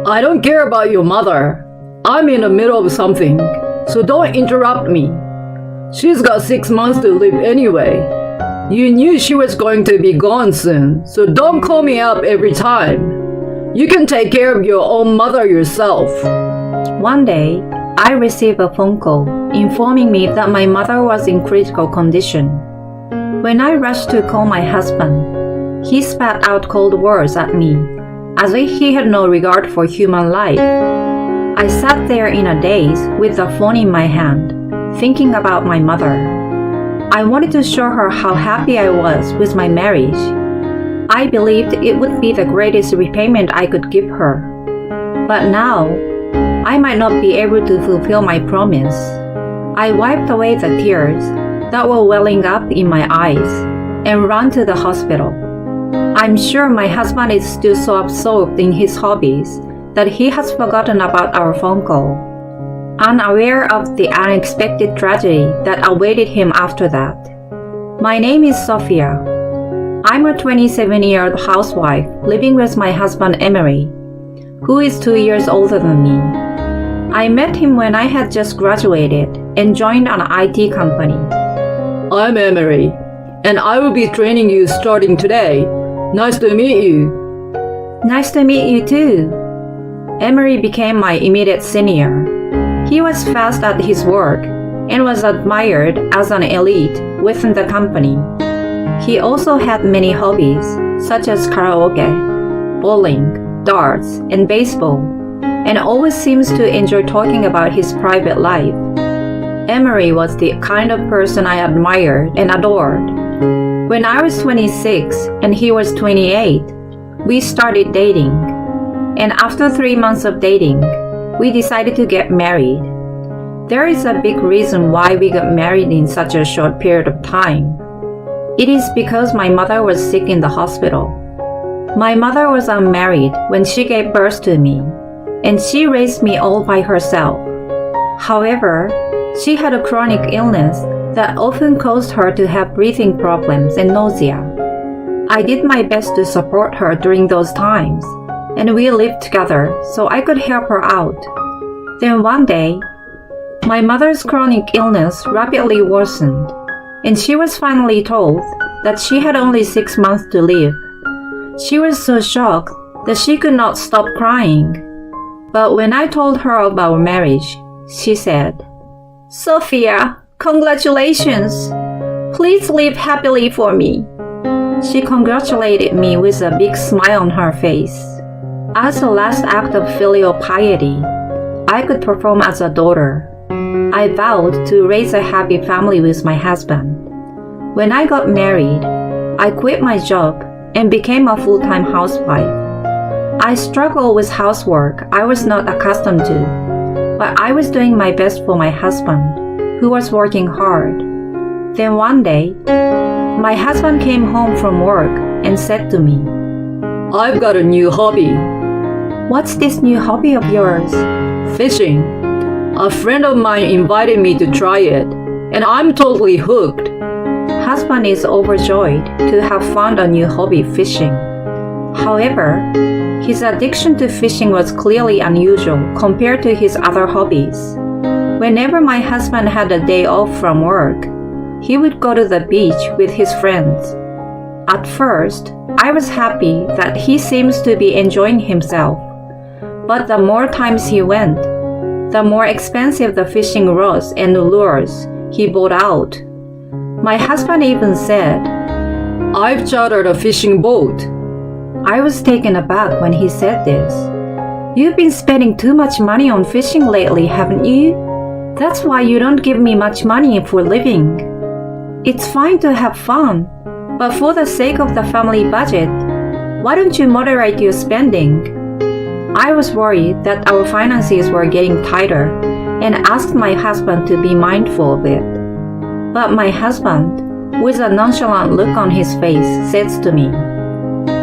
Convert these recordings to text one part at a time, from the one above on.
I don't care about your mother. I'm in the middle of something, so don't interrupt me. She's got 6 months to live anyway. You knew she was going to be gone soon, so don't call me up every time. You can take care of your own mother yourself. One day, I received a phone call informing me that my mother was in critical condition. When I rushed to call my husband, he spat out cold words at me, as if he had no regard for human life. I sat there in a daze with the phone in my hand, thinking about my mother. I wanted to show her how happy I was with my marriage. I believed it would be the greatest repayment I could give her. But now, I might not be able to fulfill my promise. I wiped away the tears that were welling up in my eyes and ran to the hospital. I'm sure my husband is still so absorbed in his hobbies that he has forgotten about our phone call, unaware of the unexpected tragedy that awaited him after that. My name is Sophia. I'm a 27-year-old housewife living with my husband Emery, who is 2 years older than me. I met him when I had just graduated and joined an IT company. I'm Emery, and I will be training you starting today. Nice to meet you. Nice to meet you too. Emery became my immediate senior. He was fast at his work and was admired as an elite within the company. He also had many hobbies, such as karaoke, bowling, darts, and baseball, and always seems to enjoy talking about his private life. Emery was the kind of person I admired and adored. When I was 26 and he was 28, we started dating. And after 3 months of dating, we decided to get married. There is a big reason why we got married in such a short period of time. It is because my mother was sick in the hospital. My mother was unmarried when she gave birth to me, and she raised me all by herself. However, she had a chronic illness that often caused her to have breathing problems and nausea. I did my best to support her during those times, and we lived together so I could help her out. Then one day, my mother's chronic illness rapidly worsened, and she was finally told that she had only 6 months to live. She was so shocked that she could not stop crying. But when I told her about our marriage, she said, "Sophia, congratulations! Please live happily for me." She congratulated me with a big smile on her face. As a last act of filial piety, I could perform as a daughter. I vowed to raise a happy family with my husband. When I got married, I quit my job and became a full-time housewife. I struggled with housework I was not accustomed to, but I was doing my best for my husband, who was working hard. Then one day, my husband came home from work and said to me, I've got a new hobby. "What's this new hobby of yours?" Fishing. A friend of mine invited me to try it, and I'm totally hooked. Husband is overjoyed to have found a new hobby, fishing. However, his addiction to fishing was clearly unusual compared to his other hobbies. Whenever my husband had a day off from work, he would go to the beach with his friends. At first, I was happy that he seems to be enjoying himself. But the more times he went, the more expensive the fishing rods and lures he bought out. My husband even said, I've chartered a fishing boat. I was taken aback when he said this. "You've been spending too much money on fishing lately, haven't you? That's why you don't give me much money for living. It's fine to have fun, but for the sake of the family budget, why don't you moderate your spending?" I was worried that our finances were getting tighter and asked my husband to be mindful of it. But my husband, with a nonchalant look on his face, says to me,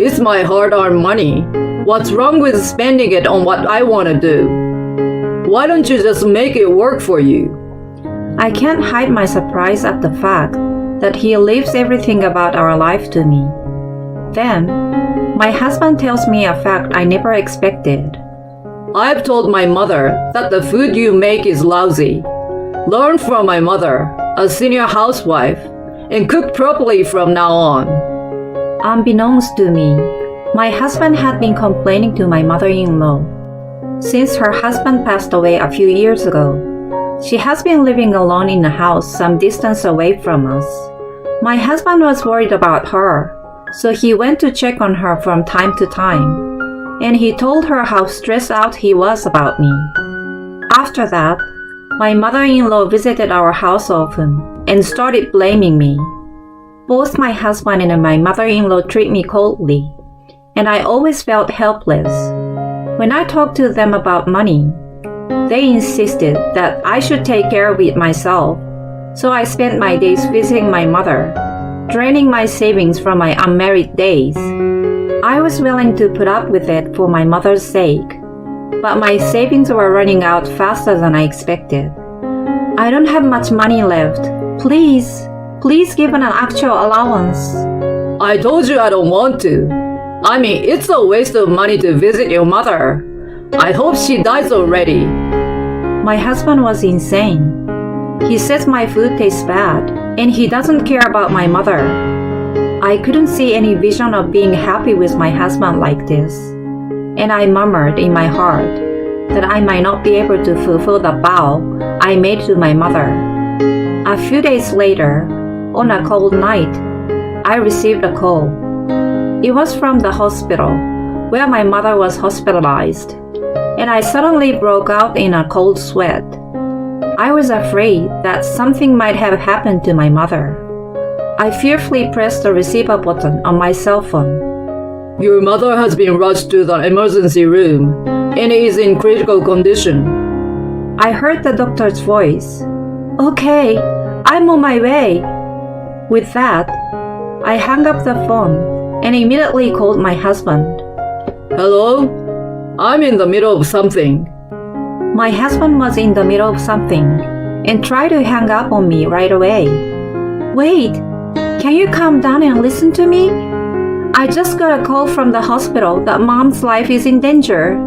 It's my hard-earned money. What's wrong with spending it on what I want to do? Why don't you just make it work for you? I can't hide my surprise at the fact that he leaves everything about our life to me. Then, my husband tells me a fact I never expected. I've told my mother that the food you make is lousy. Learn from my mother, a senior housewife, and cook properly from now on. Unbeknownst to me, my husband had been complaining to my mother-in-law. Since her husband passed away a few years ago, she has been living alone in a house some distance away from us. My husband was worried about her, so he went to check on her from time to time, and he told her how stressed out he was about me. After that, my mother-in-law visited our house often and started blaming me. Both my husband and my mother-in-law treat me coldly, and I always felt helpless. When I talked to them about money, they insisted that I should take care of it myself, so I spent my days visiting my mother, draining my savings from my unmarried days. I was willing to put up with it for my mother's sake, but my savings were running out faster than I expected. I don't have much money left. Please give an actual allowance. I told you I don't want to. I mean, it's a waste of money to visit your mother. I hope she dies already. My husband was insane. He says my food tastes bad, and he doesn't care about my mother. I couldn't see any vision of being happy with my husband like this, and I murmured in my heart that I might not be able to fulfill the vow I made to my mother. A few days later, on a cold night, I received a call. It was from the hospital, where my mother was hospitalized, and I suddenly broke out in a cold sweat. I was afraid that something might have happened to my mother. I fearfully pressed the receiver button on my cell phone. Your mother has been rushed to the emergency room and is in critical condition. I heard the doctor's voice. Okay, I'm on my way. With that, I hung up the phone and immediately called my husband. Hello? I'm in the middle of something. My husband was in the middle of something and tried to hang up on me right away. Wait, can you calm down and listen to me? I just got a call from the hospital that mom's life is in danger,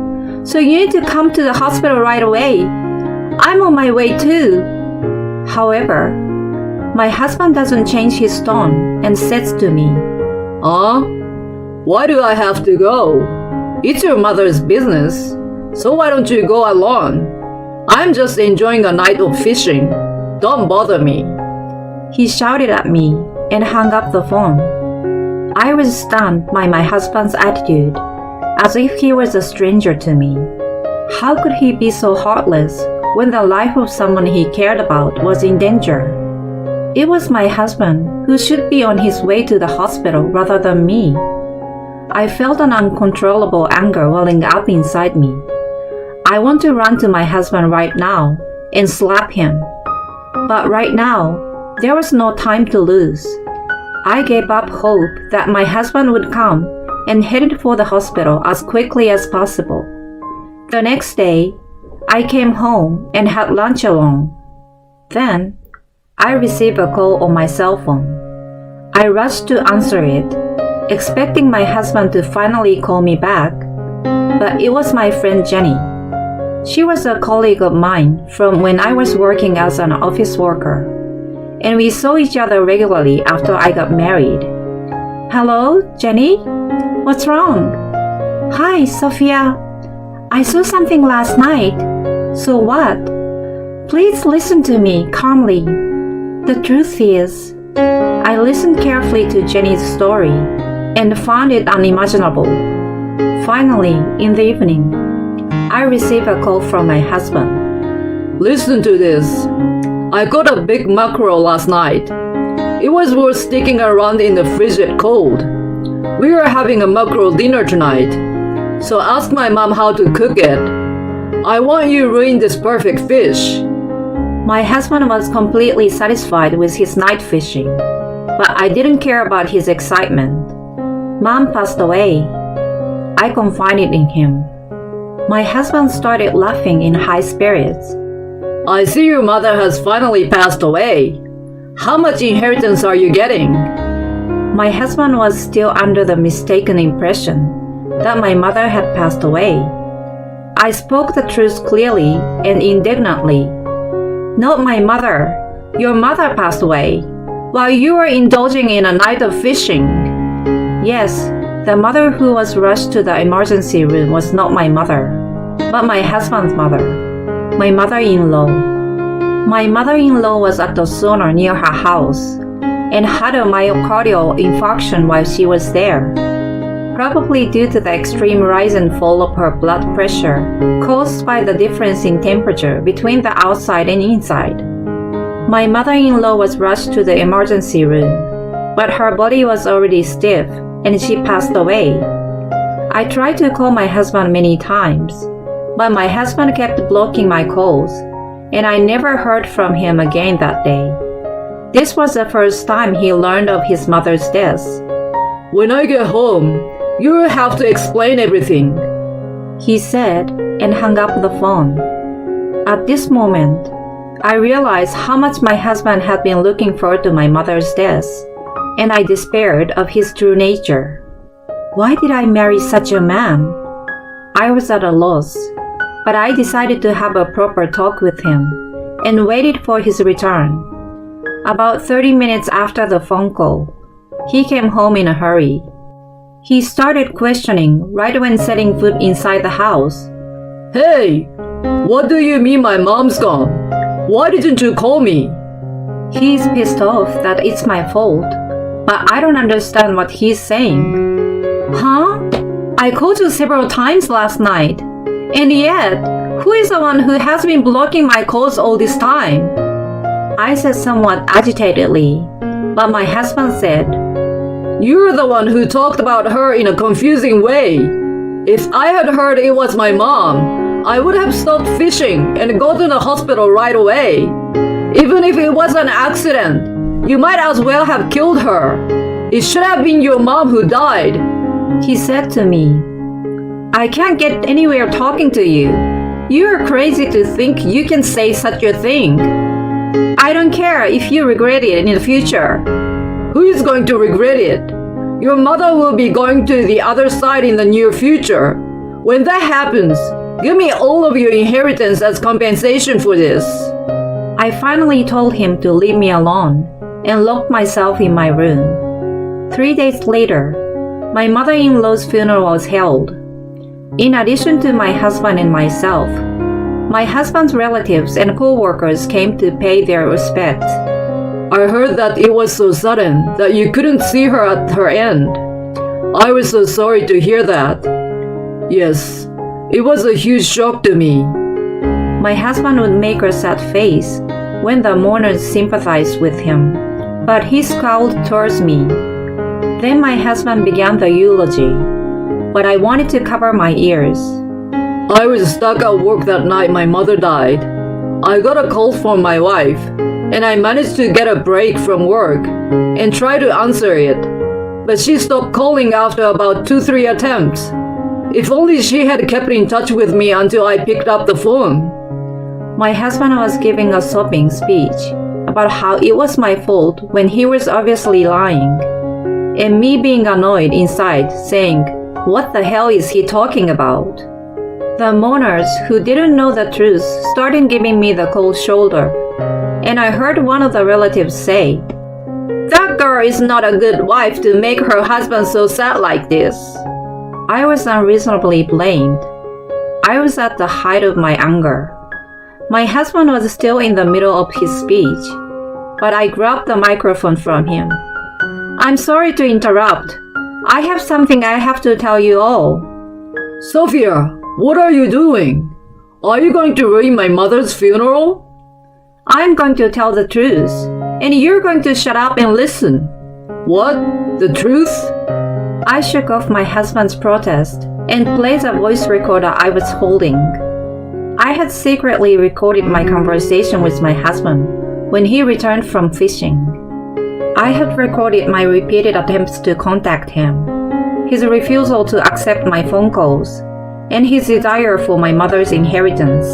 so you need to come to the hospital right away. I'm on my way too. However, my husband doesn't change his tone and says to me, Why do I have to go? It's your mother's business, so why don't you go alone? I'm just enjoying a night of fishing. Don't bother me. He shouted at me and hung up the phone. I was stunned by my husband's attitude, as if he was a stranger to me. How could he be so heartless when the life of someone he cared about was in danger? It was my husband who should be on his way to the hospital rather than me. I felt an uncontrollable anger welling up inside me. I want to run to my husband right now and slap him. But right now, there was no time to lose. I gave up hope that my husband would come and headed for the hospital as quickly as possible. The next day, I came home and had lunch alone. Then, I received a call on my cell phone. I rushed to answer it, expecting my husband to finally call me back, but it was my friend Jenny. She was a colleague of mine from when I was working as an office worker, and we saw each other regularly after I got married. Hello, Jenny? What's wrong? Hi, Sophia. I saw something last night. So what? Please listen to me calmly. The truth is, I listened carefully to Jenny's story and found it unimaginable. Finally, in the evening, I received a call from my husband. Listen to this. I got a big mackerel last night. It was worth sticking around in the frigid cold. We are having a mackerel dinner tonight, so ask my mom how to cook it. I want you to ruin this perfect fish. My husband was completely satisfied with his night fishing, but I didn't care about his excitement. Mom passed away. I confided in him. My husband started laughing in high spirits. I see your mother has finally passed away. How much inheritance are you getting? My husband was still under the mistaken impression that my mother had passed away. I spoke the truth clearly and indignantly. Not my mother. Your mother passed away while you were indulging in a night of fishing. Yes, the mother who was rushed to the emergency room was not my mother, but my husband's mother, my mother-in-law. My mother-in-law was at the sauna near her house and had a myocardial infarction while she was there, probably due to the extreme rise and fall of her blood pressure caused by the difference in temperature between the outside and inside. My mother-in-law was rushed to the emergency room, but her body was already stiff and she passed away. I tried to call my husband many times, but my husband kept blocking my calls, and I never heard from him again that day. This was the first time he learned of his mother's death. When I get home, you'll have to explain everything, he said and hung up the phone. At this moment, I realized how much my husband had been looking forward to my mother's death, and I despaired of his true nature. Why did I marry such a man? I was at a loss, but I decided to have a proper talk with him and waited for his return. About 30 minutes after the phone call, he came home in a hurry. He started questioning right when setting foot inside the house. Hey, what do you mean my mom's gone? Why didn't you call me? He's pissed off that it's my fault, but I don't understand what he's saying. Huh? I called you several times last night, and yet, who is the one who has been blocking my calls all this time? I said somewhat agitatedly, but my husband said, You're the one who talked about her in a confusing way. If I had heard it was my mom, I would have stopped fishing and go to the hospital right away. Even if it was an accident, you might as well have killed her. It should have been your mom who died, he said to me. I can't get anywhere talking to you. You're crazy to think you can say such a thing. I don't care if you regret it in the future. Who is going to regret it? Your mother will be going to the other side in the near future. When that happens, give me all of your inheritance as compensation for this. I finally told him to leave me alone and locked myself in my room. 3 days later, my mother-in-law's funeral was held. In addition to my husband and myself, my husband's relatives and co-workers came to pay their respects. I heard that it was so sudden that you couldn't see her at her end. I was so sorry to hear that. Yes, it was a huge shock to me. My husband would make a sad face when the mourners sympathized with him, but he scowled towards me. Then my husband began the eulogy, but I wanted to cover my ears. I was stuck at work that night my mother died. I got a call from my wife, and I managed to get a break from work and try to answer it. But she stopped calling after about 2-3 attempts. If only she had kept in touch with me until I picked up the phone. My husband was giving a sobbing speech about how it was my fault when he was obviously lying, and me being annoyed inside, saying, "What the hell is he talking about?" The mourners who didn't know the truth started giving me the cold shoulder, and I heard one of the relatives say, "That girl is not a good wife to make her husband so sad like this." I was unreasonably blamed. I was at the height of my anger. My husband was still in the middle of his speech, but I grabbed the microphone from him. "I'm sorry to interrupt. I have something I have to tell you all." Sophia, what are you doing? Are you going to ruin my mother's funeral? "I'm going to tell the truth, and you're going to shut up and listen." What? The truth? I shook off my husband's protest and played the voice recorder I was holding. I had secretly recorded my conversation with my husband when he returned from fishing. I had recorded my repeated attempts to contact him, his refusal to accept my phone calls, and his desire for my mother's inheritance.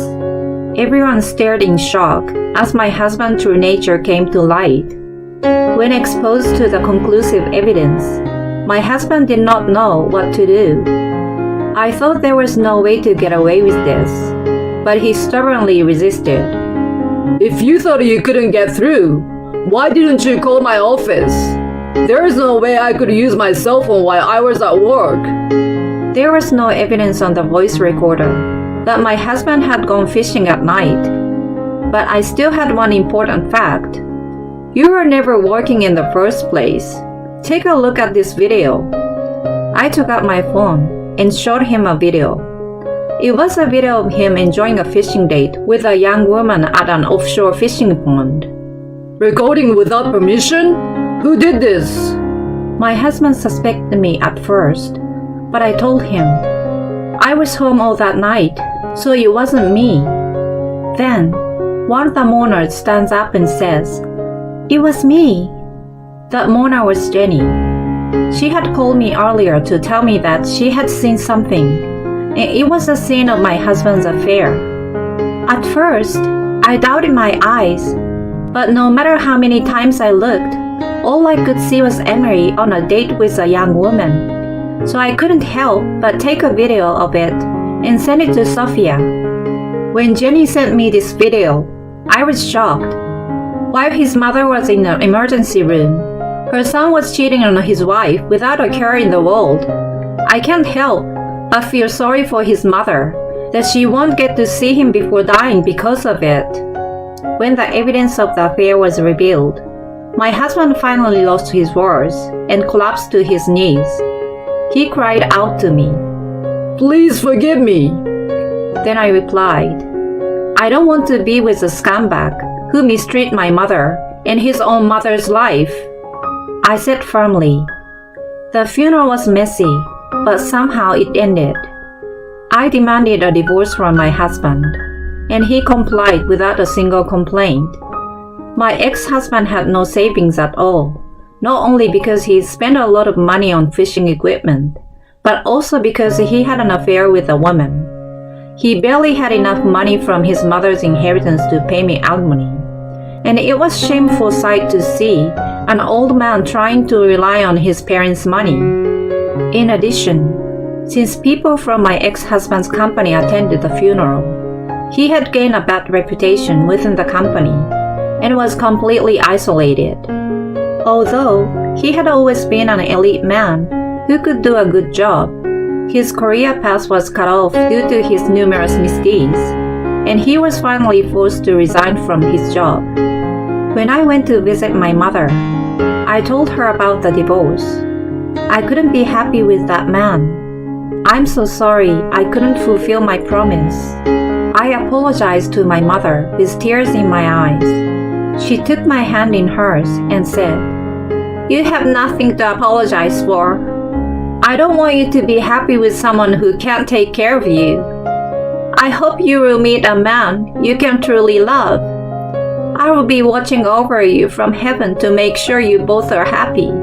Everyone stared in shock as my husband's true nature came to light. When exposed to the conclusive evidence, my husband did not know what to do. I thought there was no way to get away with this, but he stubbornly resisted. If you thought you couldn't get through, why didn't you call my office? There is no way I could use my cell phone while I was at work. There was no evidence on the voice recorder that my husband had gone fishing at night. But I still had one important fact. You were never working in the first place. Take a look at this video. I took out my phone and showed him a video. It was a video of him enjoying a fishing date with a young woman at an offshore fishing pond. Recording without permission? Who did this? My husband suspected me at first, but I told him I was home all that night, so it wasn't me. Then, one of the mourners stands up and says, "It was me." That mourner was Jenny. She had called me earlier to tell me that she had seen something, and it was the scene of my husband's affair. At first, I doubted my eyes, but no matter how many times I looked, all I could see was Emery on a date with a young woman. So I couldn't help but take a video of it and send it to Sophia. When Jenny sent me this video, I was shocked. While his mother was in the emergency room, her son was cheating on his wife without a care in the world. I can't help but feel sorry for his mother, that she won't get to see him before dying because of it. When the evidence of the affair was revealed, my husband finally lost his words and collapsed to his knees. He cried out to me, "Please forgive me." Then I replied, "I don't want to be with a scumbag who mistreated my mother and his own mother's life." I said firmly. The funeral was messy, but somehow it ended. I demanded a divorce from my husband, and he complied without a single complaint. My ex-husband had no savings at all, not only because he spent a lot of money on fishing equipment, but also because he had an affair with a woman. He barely had enough money from his mother's inheritance to pay me alimony, and it was a shameful sight to see an old man trying to rely on his parents' money. In addition, since people from my ex-husband's company attended the funeral, he had gained a bad reputation within the company and was completely isolated. Although he had always been an elite man who could do a good job, his career path was cut off due to his numerous misdeeds, and he was finally forced to resign from his job. When I went to visit my mother, I told her about the divorce. I couldn't be happy with that man. "I'm so sorry I couldn't fulfill my promise." I apologized to my mother with tears in my eyes. She took my hand in hers and said, "You have nothing to apologize for. I don't want you to be happy with someone who can't take care of you. I hope you will meet a man you can truly love. I will be watching over you from heaven to make sure you both are happy."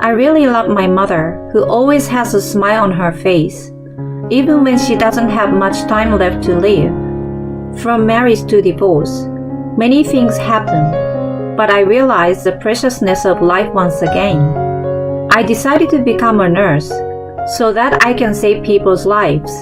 I really love my mother, who always has a smile on her face, even when she doesn't have much time left to live. From marriage to divorce, many things happen, but I realized the preciousness of life once again. I decided to become a nurse so that I can save people's lives